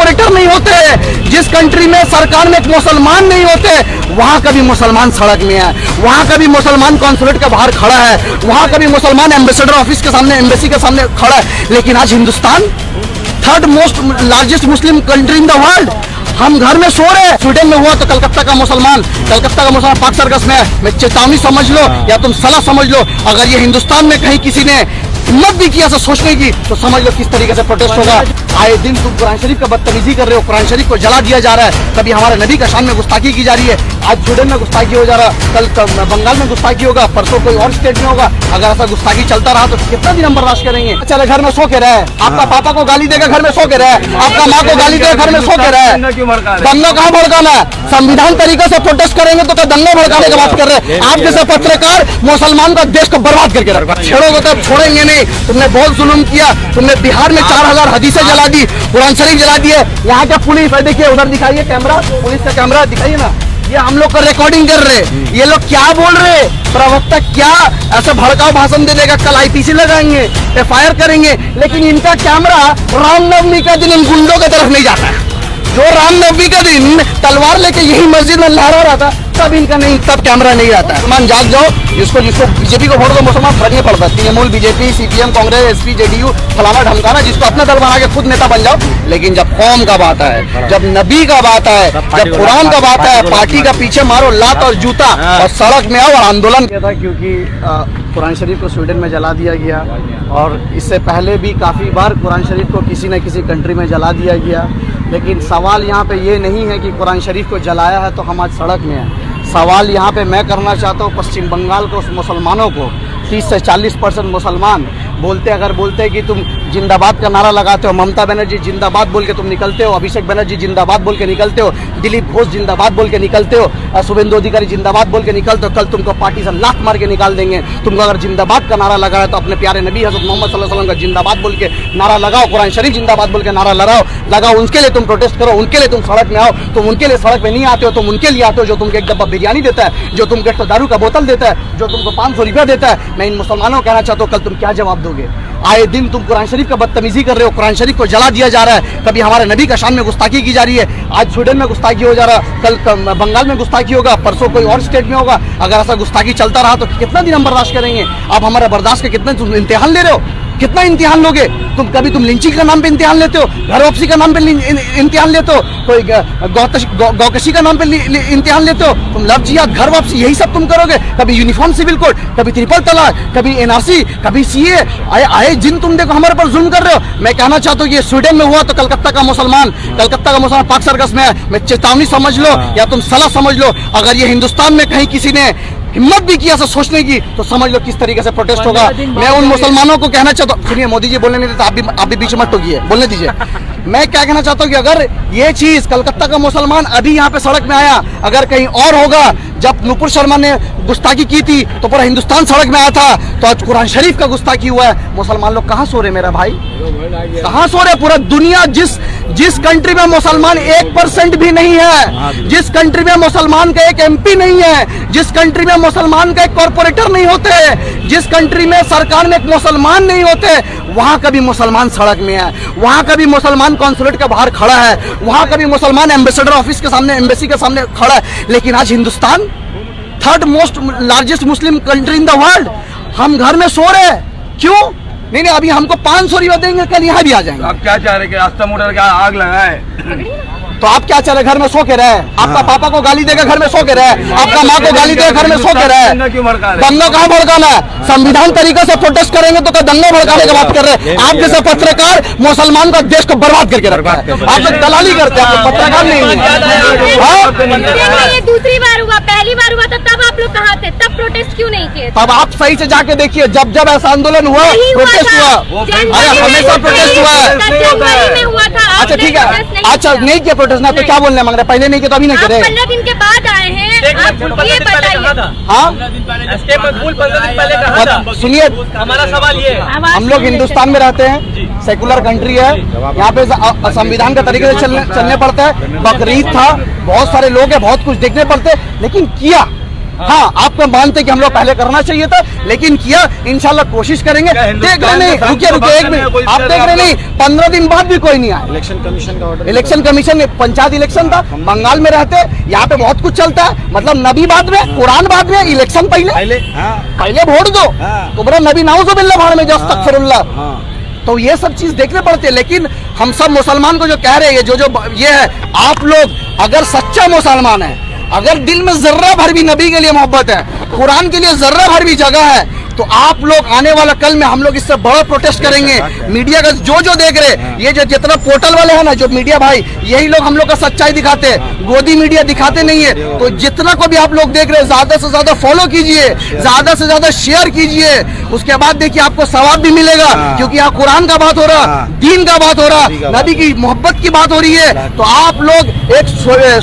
Corporator नहीं होते, जिस कंट्री में सरकार में एक मुसलमान नहीं होते, वहां कभी मुसलमान सड़क में है, वहां कभी मुसलमान कॉन्सुलेट के बाहर खड़ा है, वहां कभी मुसलमान एम्बेसडर ऑफिस के सामने, एम्बेसी के सामने खड़ा है। लेकिन आज Hindustan third most largest Muslim country in the world, हम घर में सो रहे हैं। स्वीडन में हुआ तो कलकत्ता का मुसलमान पाक सर्कस में है। मैं चेतावनी समझ लो या तुम सलाह समझ लो, अगर ये हिंदुस्तान में कहीं किसी ने हिम्मत भी किया सोचने की तो समझ लो किस तरीके से प्रोटेस्ट होगा। आए दिन तुम कुरान शरीफ का बदतमीजी कर रहे हो, कुरान शरीफ को जला दिया जा रहा है, कभी हमारे नबी का शान में गुस्ताखी की जा रही है, आज स्वीडन में गुस्ताखी हो जा रहा है, कल बंगाल में गुस्ताखी होगा, परसों कोई और स्टेट में होगा। अगर ऐसा गुस्ताखी चलता रहा तो कितना दिन हम बर्दाश्त करेंगे। चले घर में सो के रहे, आपका पापा को गाली देकर घर में सो के रहे, आपका माँ को गाली देकर घर में सो के रहे, दंगा कहाँ भड़काना है? संविधान तरीके से प्रोटेस्ट करेंगे तो दंगा भड़काने की बात कर रहे हैं। आप जैसे पत्रकार मुसलमान का देश को बर्बाद करके रखा, छेड़ोगे तो छोड़ेंगे नहीं। तुमने बहुत जुल्म किया, तुमने बिहार में 4000 हदीसें जला दी, कुरान शरीफ जला दिए। यहाँ का पुलिस देखिए, उधर दिखाइए कैमरा, पुलिस का कैमरा दिखाइए ना, ये हम लोग का रिकॉर्डिंग कर रहे, ये लोग क्या बोल रहे, प्रवक्ता क्या ऐसा भड़काऊ भाषण दे देगा, कल आईपीसी लगाएंगे, एफआईआर करेंगे, लेकिन इनका कैमरा रामनवमी का दिन इन गुंडों की तरफ नहीं जाता है। जो रामनवमी का दिन तलवार लेके यही मस्जिद में लहरा रहा था, तब इनका नहीं, तब कैमरा नहीं आता है। मुसलमान जाग जाओ, जिसको बीजेपी को वोट दो, मुसलमान फर्क नहीं पड़ता। Trinamool, BJP, CPM, Congress, SP, JDU, फलाना ढमकाना, जिसको अपना दल बना के खुद नेता बन जाओ। लेकिन जब कौम का बात है, जब नबी का बात है, जब कुरान का बात है, पार्टी का पीछे मारो लात और जूता और सड़क में आओ और आंदोलन किया था। क्योंकि कुरान शरीफ को स्वीडन में जला दिया गया और इससे पहले भी काफ़ी बार कुरान शरीफ को किसी न किसी कंट्री में जला दिया गया। लेकिन सवाल यहाँ पे ये नहीं है कि कुरान शरीफ को जलाया है तो हम आज सड़क में हैं। सवाल यहाँ पे मैं करना चाहता हूँ पश्चिम बंगाल को, उस मुसलमानों को, 30 से 40% मुसलमान अगर बोलते हैं कि तुम जिंदाबाद का नारा लगाते हो, ममता बनर्जी जिंदाबाद बोल के तुम निकलते हो, अभिषेक बनर्जी जिंदाबाद बोल के निकलते हो, दिलीप घोष जिंदाबाद बोल के निकलते हो, शुभेंदु अधिकारी जिंदाबाद बोल के निकलते हो, कल तुमको पार्टी से लात मार के निकाल देंगे। तुमको अगर जिंदाबाद का नारा लगाया तो अपने प्यारे नबी हज़रत मोहम्मद सल्लल्लाहु अलैहि वसल्लम का जिंदाबाद बोल के नारा लगाओ, कुरान शरीफ जिंदाबाद बोल के नारा लगाओ, उनके लिए तुम प्रोटेस्ट करो, उनके लिए तुम सड़क में आओ। तुम उनके लिए सड़क में नहीं आते हो, तुम उनके लिए आते हो जो तुमको एक डब्बा बिरयानी देता है, जो तुमको एक दारू का बोतल देता है, जो तुमको 500 रुपया देता है। मैं इन मुसलमानों को कहना चाहता हूँ, कल तुम क्या जवाब दोगे? आए दिन तुम कुरान शरीफ का बदतमीजी कर रहे हो, कुरान शरीफ को जला दिया जा रहा है, कभी हमारे नबी का शान में गुस्ताखी की जा रही है, आज स्वीडन में गुस्ताखी हो जा रहा है, कल बंगाल में गुस्ताखी होगा, परसों कोई और स्टेट में होगा। अगर ऐसा गुस्ताखी चलता रहा तो कितना दिन हम बर्दाश्त करेंगे? आप हमारा बर्दाश्त के कितने तुम इम्तिहान ले रहे हो? कितना इम्तिहान लोगे? कभी तुम लिंचिंग का नाम पे इम्तिहान लेते हो, घर वापसी का नाम पे इम्तिहान लेते हो, कोई गौकशी का नाम पे इम्तिहान लेते हो, तुम लव जिहाद, घर वापसी, यही सब तुम करोगे। कभी यूनिफॉर्म सिविल कोड, कभी ट्रिपल तलाक, कभी एनआरसी, कभी सीए। आए जिन तुम देखो हमारे पर जुल्म कर रहे हो। मैं कहना चाहता हूँ कि स्वीडन में हुआ तो कलकत्ता का मुसलमान पाक सर्कस में है। मैं चेतावनी समझ लो या तुम सलाह समझ लो, अगर ये हिंदुस्तान में कहीं किसी ने हिम्मत भी किया सोचने की तो समझ लो किस तरीके से प्रोटेस्ट होगा। मैं उन मुसलमानों को कहना चाहता हूँ, सुनिए, मोदी जी बोलने नहीं देता, आप भी बीच में टोकिए, बोलने दीजिए। मैं क्या कहना चाहता हूँ कि अगर ये चीज कलकत्ता का मुसलमान अभी यहाँ पे सड़क में आया, अगर कहीं और होगा, जब नुपुर शर्मा ने गुस्ताखी की थी तो पूरा हिंदुस्तान सड़क में आया था, तो आज कुरान शरीफ का गुस्ताखी हुआ है। मुसलमान लोग कहाँ सो रहे मेरा भाई, कहाँ सो रहे? पूरा दुनिया जिस कंट्री में मुसलमान 1% भी नहीं है, जिस कंट्री में मुसलमान का एक एमपी नहीं है, जिस कंट्री में मुसलमान का एक कॉर्पोरेटर नहीं होते, जिस कंट्री में सरकार में एक मुसलमान नहीं होते, वहां कभी मुसलमान सड़क में है, वहां कभी मुसलमान कॉन्सुलेट के बाहर खड़ा है, वहां कभी मुसलमान एम्बेसडर ऑफिस के सामने, एम्बेसी के सामने खड़ा है। लेकिन आज Hindustan third most largest Muslim country in the world, हम घर में सो रहे हैं। क्यों? नहीं, अभी हमको 500 रुपया देंगे, कल यहाँ भी आ जाएंगे। आप क्या चाह रहे कि आस्था मोटर का आग लगाए? तो आप क्या चाह रहे? घर में सो के रहे, आपका पापा को गाली देकर घर में सो के रहे, आपका माँ को गाली देकर घर में सो के रहे, दंगा कहाँ भड़काना है? संविधान तरीके से प्रोटेस्ट करेंगे तो दंगा भड़काने की बात कर रहे हैं। आप जैसे पत्रकार मुसलमान का देश को बर्बाद करके रखा है। आप लोग दलाली करते हैं, आप पत्रकार नहीं है। ये दूसरी बार हुआ, पहली बार हुआ था तब आप लोग कहाँ थे? तब प्रोटेस्ट क्यों नहीं किए? तब आप सही से जाके देखिए, जब ऐसा आंदोलन हुआ, प्रोटेस्ट हुआ, अरे हमेशा प्रोटेस्ट हुआ है। अच्छा ठीक है, अच्छा नहीं किया प्रोटेस्ट ना, तो क्या बोलने मांग रहे? पहले नहीं किया तो अभी नहीं करे? 15 दिन के बाद आए हैं, आप ये बताइए। हाँ सुनिए, हमारा सवाल ये है, हम लोग हिंदुस्तान में रहते हैं, सेकुलर कंट्री है, यहाँ पे संविधान के तरीके से चलने पड़ता है। बकरीद था, बहुत सारे लोग हैं, बहुत कुछ देखने पड़ते, लेकिन किया हाँ, आपको मानते कि हम लोग पहले करना चाहिए था, लेकिन किया। इंशाल्लाह कोशिश करेंगे। देख रहे नहीं, रुकिए एक मिनट, आप देख रहे नहीं, 15 दिन बाद भी कोई नहीं आया। इलेक्शन कमीशन का ऑर्डर, इलेक्शन कमीशन में पंचायत इलेक्शन था, बंगाल में रहते, यहाँ पे बहुत कुछ चलता है। मतलब नबी बाद में, कुरान बाद में, इलेक्शन पहले पहले वोट दो। तुम्हारा नबी नाउजुबिल्लाह भाड़ में जाओ, अस्तगफिरुल्लाह। तो ये सब चीज देखने पड़ते हैं। लेकिन हम सब मुसलमान को जो कह रहे हैं, जो ये है, आप लोग अगर सच्चा मुसलमान है, अगर दिल में जर्रा भर भी नबी के लिए मोहब्बत है, कुरान के लिए जर्रा भर भी जगह है, तो आप लोग आने वाला कल में हम लोग इससे बड़ा प्रोटेस्ट करेंगे। मीडिया का जो देख रहे, ये जो जितना पोर्टल वाले हैं ना, जो मीडिया भाई, यही लोग हम लोग का सच्चाई दिखाते हैं, गोदी मीडिया दिखाते नहीं है। तो जितना को भी आप लोग देख रहे हैं, ज्यादा से ज्यादा फॉलो कीजिए, ज्यादा से ज्यादा शेयर कीजिए। उसके बाद देखिए आपको सवाब भी मिलेगा, क्योंकि यहाँ कुरान का बात हो रहा, दीन का बात हो रहा, नबी की मोहब्बत की बात हो रही है। तो आप लोग एक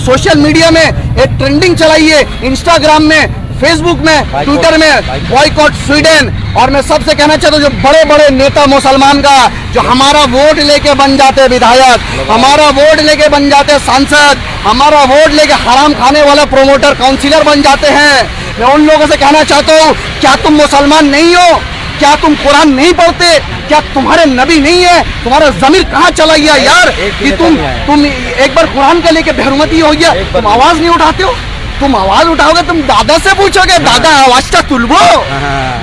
सोशल मीडिया में एक ट्रेंडिंग चलाइए, इंस्टाग्राम में, फेसबुक में, ट्विटर में, बॉयकॉट स्वीडन। और मैं सबसे कहना चाहता हूँ, जो बड़े बड़े नेता मुसलमान का, जो हमारा वोट लेके बन जाते विधायक, हमारा वोट लेके बन जाते सांसद, हमारा वोट लेके हराम खाने वाला प्रोमोटर, काउंसिलर बन जाते हैं, मैं उन लोगों से कहना चाहता हूँ, क्या तुम मुसलमान नहीं हो? क्या तुम कुरान नहीं पढ़ते? क्या तुम्हारे नबी नहीं है? तुम्हारा जमीर कहाँ चला गया यार कि तुम एक बार कुरान का लेके बेहरमती हो गया, तुम आवाज नहीं उठाते हो? तुम आवाज उठाओगे, तुम दादा से पूछोगे, दादा आवाजटा तुलवो,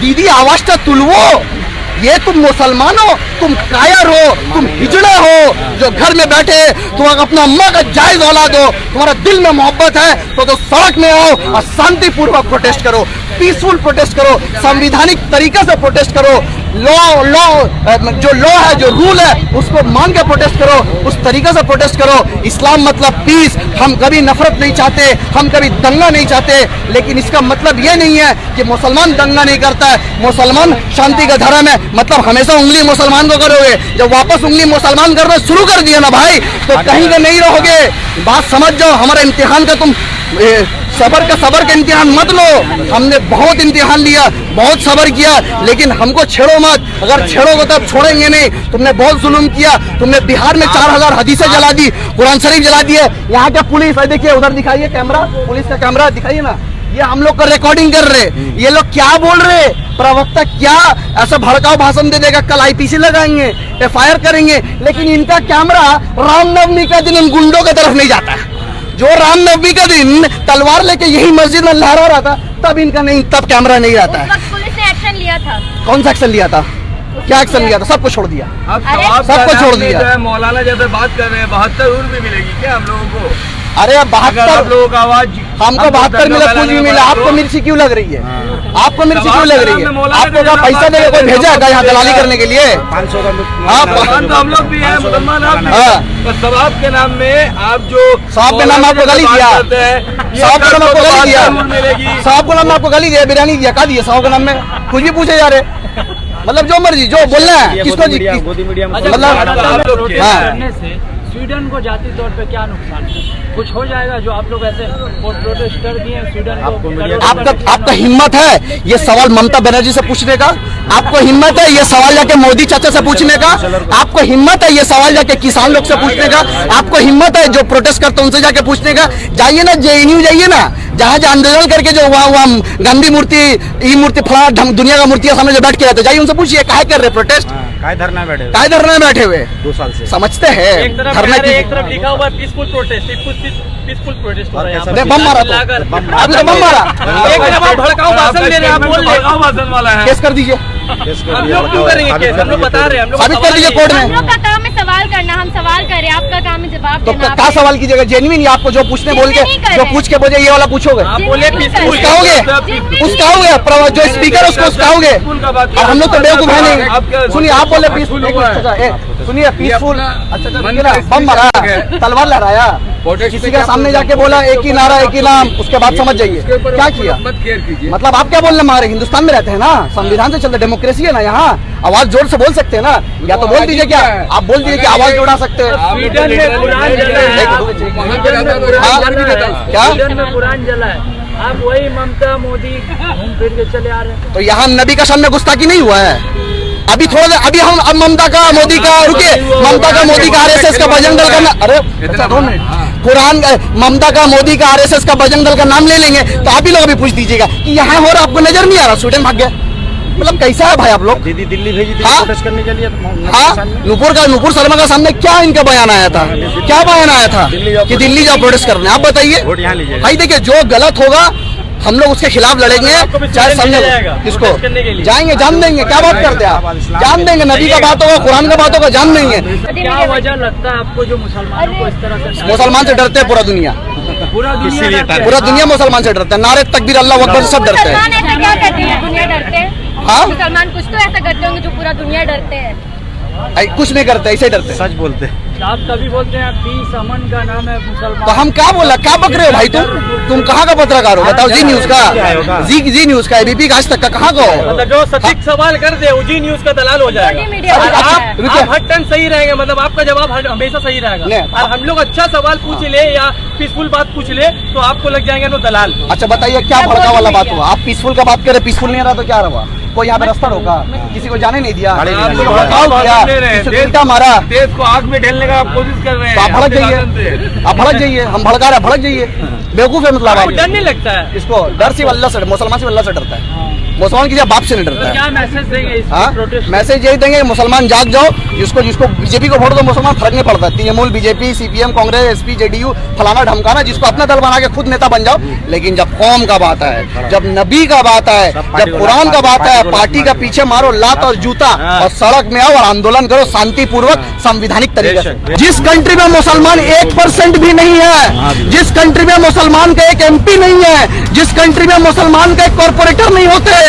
दीदी आवाजटा तुलवो। ये तुम मुसलमान हो, तुम कायर हो, तुम हिजड़े हो, जो घर में बैठे, तुम अपना अम्मा का जायज औलाद हो, तुम्हारा दिल में मोहब्बत है, तो सड़क में आओ और शांतिपूर्वक प्रोटेस्ट करो, पीसफुल प्रोटेस्ट करो, संवैधानिक तरीके से प्रोटेस्ट करो। जो लॉ है, जो रूल है, उसको मान के प्रोटेस्ट करो, उस तरीके से प्रोटेस्ट करो। इस्लाम मतलब पीस। हम कभी नफरत नहीं चाहते, हम कभी दंगा नहीं चाहते, लेकिन इसका मतलब ये नहीं है कि मुसलमान दंगा नहीं करता है। मुसलमान शांति का धर्म है, मतलब हमेशा उंगली मुसलमान को करोगे, जब वापस उंगली मुसलमान करना शुरू कर दिया ना भाई, तो कहीं का नहीं रहोगे। बात समझ जाओ, हमारा इम्तिहान का तुम सबर का इम्तिहान मत लो। हमने बहुत इम्तिहान लिया, बहुत सबर किया, लेकिन हमको छेड़ो मत। अगर छेड़ोगे तब छोड़ेंगे नहीं। तुमने बहुत जुल्म किया, तुमने बिहार में 4000 हदीसें जला दी, कुरान शरीफ जला दिए। यहाँ का पुलिस, देखिए उधर दिखाइए कैमरा, पुलिस का कैमरा दिखाइए ना, ये हम लोग का रिकॉर्डिंग कर रहे। ये लोग क्या बोल रहे, प्रवक्ता क्या ऐसा भड़काऊ भाषण दे देगा, कल आईपीसी लगाएंगे, FIR करेंगे, लेकिन इनका कैमरा रामनवमी का दिन इन गुंडों की तरफ नहीं जाता है। जो रामनवमी का दिन तलवार लेके यही मस्जिद में लहरा रहा था, तब इनका नहीं, तब कैमरा नहीं रहता है। पुलिस ने एक्शन लिया था। कौन सा एक्शन लिया था? क्या एक्शन लिया था? सबको छोड़ दिया, सबको छोड़ दिया। मौलाना जैसे बात कर रहे हैं, 72 उर्द भी मिलेगी क्या हम लोगों को? अरे 72 लोगों का आवाज, हमको 72 मिला, कुछ भी मिला। आपको मिर्ची क्यों लग रही है? आपको मिर्ची क्यों लग रही है? आपको क्या पैसा देके कोई भेजा है यहाँ दलाली करने के लिए? 500 का तो हम लोग भी हैं, मुसलमान आप भी हैं। तो सवाब के नाम में आप जो सवाब के नाम आपको गाली दिया, सवाब के नाम आपको गाली दिया, सवाब के नाम आपको गाली दिया, बिरयानी दिया, क्या दिया सवाब के नाम में? कुछ भी पूछे जा रहे, मतलब जो मर्जी जो बोलना है, किसको मतलब स्वीडन को जाती तौर पे क्या नुकसान है? कुछ हो जाएगा जो आप लोग ऐसे प्रोटेस्ट कर दिए स्वीडन को? आपका हिम्मत है ये सवाल ममता बनर्जी से पूछने का? आपको हिम्मत है ये सवाल जाके मोदी चाचा से पूछने का? आपको हिम्मत है ये सवाल जाके किसान लोग से पूछने का? आपको हिम्मत है जो प्रोटेस्ट करते उनसे जाके पूछने का? जाइए ना, JNU जाइए ना, जहाँ आंदोलन करके जो वहाँ गांधी मूर्ति, ई मूर्ति, फला दुनिया का मूर्ति सामने जो बैठ के रहते, जाइए उनसे पूछिए काहे कर रहे प्रोटेस्ट, काय धरना बैठे हुए 2 साल से। समझते हैं एक तरफ लिखा हुआ पीसफुल प्रोटेस्ट हो रहा है, बम मारा तो आपने तो बम मारा। एक तरफ आप भड़काऊ भाषण दे रहे हैं, आप बोल रहे हैं भाषण वाला है, केस कर दीजिए। हम लोग क्यों करेंगे केस? हम लोग बता रहे हैं, हम लोग साबित कर दीजिए कोर्ट में। हम लोग का काम है सवाल करना, हम सवाल कर रहे हैं, आपका काम है जवाब तो देना। क्या सवाल कीजिएगा? जेन्युइन आपको जो पूछने बोल के, जो पूछ के बोले ये वाला पूछोगे, आप बोले उसकाओगे, जो स्पीकर उसको उसकाओगे। और हम लोग तो बेवकूफ है नहीं। सुनिए, आप बोले पीसफुल, सुनिए पीसफुल, अच्छा बम मारा, तलवार लहराया, किसी के सामने जाके बोला एक ही नारा एक ही नाम, उसके बाद समझ जाइए क्या किया। मतलब आप क्या बोलने मारे? हिंदुस्तान में रहते हैं ना, संविधान से चलते, डेमोक्रेसी है ना, यहाँ आवाज जोर से बोल सकते हैं ना, या तो बोल दीजिए, क्या आप बोल दीजिए कि आवाज जोड़ा सकते हैं। स्वीडन में कुरान जला है, क्या स्वीडन में कुरान जला है, आप वही ममता मोदी घूम फिर के चले आ रहे हैं। तो यहाँ नबी का सामने गुस्ताखी नहीं हुआ है? अभी थोड़ा देर अभी हम अब ममता का मोदी का रुके ममता का मोदी का आरएसएस का बजरंग दल का अरे अच्छा 2 मिनट कुरान ममता का मोदी का आरएसएस का बजरंग दल का नाम ले लेंगे तो आप ही लोग अभी पूछ दीजिएगा कि यहाँ हो रहा आपको नजर नहीं आ रहा, स्वीडन भाग गया। मतलब कैसा है भाई आप लोग। दीदी दिल्ली भेजी थी हाँ? प्रोटेस्ट करने के लिए हाँ नुपुर शर्मा का सामने क्या इनका बयान आया था, क्या बयान आया था कि दिल्ली जाओ प्रोटेस्ट करने। आप बताइए वोट यहाँ लीजिए। भाई देखिए जो गलत होगा हम लोग उसके खिलाफ लड़ेंगे, चाहे सामने किसको जाएंगे, जान देंगे। क्या बात करते हैं आप, जान देंगे। नबी का बात होगा, कुरान का बात होगा, जान देंगे। क्या वजह लगता है आपको जो मुसलमानों को इस तरह से मुसलमान से डरते हैं पूरा दुनिया, पूरा दुनिया मुसलमान से डरता है। नारे तकबीर अल्लाह अकबर सब डरते हैं। मुसलमान ऐसा क्या करते हैं दुनिया डरते हैं? हाँ मुसलमान कुछ तो ऐसा करते होंगे जो पूरा दुनिया डरते हैं। कुछ नहीं करते, ऐसे डरते। सच बोलते आप तभी बोलते हैं पीस अमन का नाम है मुसलमान। तो हम क्या बोला, क्या बक रहे हो भाई तुम कहाँ का पत्रकार हो बताओ। जी न्यूज का, जी न्यूज का, एबीपी का, आज तक का कहाँ का हो। मतलब जो सटीक सवाल कर दे वो जी न्यूज का दलाल हो जाएगा। मीडिया और वाला है। आप हर टन सही रहेंगे, मतलब आपका जवाब हमेशा सही रहेगा। नहीं। और हम लोग अच्छा सवाल पूछ ले या पीसफुल बात पूछ ले तो आपको लग जाएंगे नो दलाल। अच्छा बताइए क्या भड़का वाला बात हुआ। आप पीसफुल का बात कर रहे, पीसफुल नहीं रहा तो क्या रहा। कोई यहाँ पे रास्ता रोका, किसी को जाने नहीं दिया, गाड़ी किसी नहीं को दिया। भड़काओ किया, किसी को उल्टा मारा। देश को आग में ढेलने का आप कोशिश कर रहे हैं। तो आप भड़क जाइए, आप भड़क जाइए, हम भड़का रहे भड़क जाइए। बेवकूफ है मतलब आपको आप। डर नहीं लगता है? इसको डर सिर्फ अल्लाह से, मुसलमान सिर्फ अल्लाह से डरता है। मुसलमान किसी बाप से नहीं डरता है। क्या मैसेज देंगे इस हाँ प्रोटेस्ट? मैसेज यही देंगे मुसलमान जाग जाओ। जिसको बीजेपी को वोट दो मुसलमान फर्क नहीं पड़ता। Trinamool, BJP, CPM, Congress, SP, JDU, फलाना ढमकाना, जिसको अपना दल बना के खुद नेता बन जाओ। लेकिन जब कौम का बात है, जब नबी का बात है, जब कुरान का बात है, पार्टी का पीछे मारो लात और जूता और सड़क में आओ और आंदोलन करो शांतिपूर्वक संवैधानिक तरीके से। जिस कंट्री में मुसलमान 1% भी नहीं है, जिस कंट्री में मुसलमान का एक एमपी नहीं है, जिस कंट्री में मुसलमान का एक कॉर्पोरेटर नहीं होते,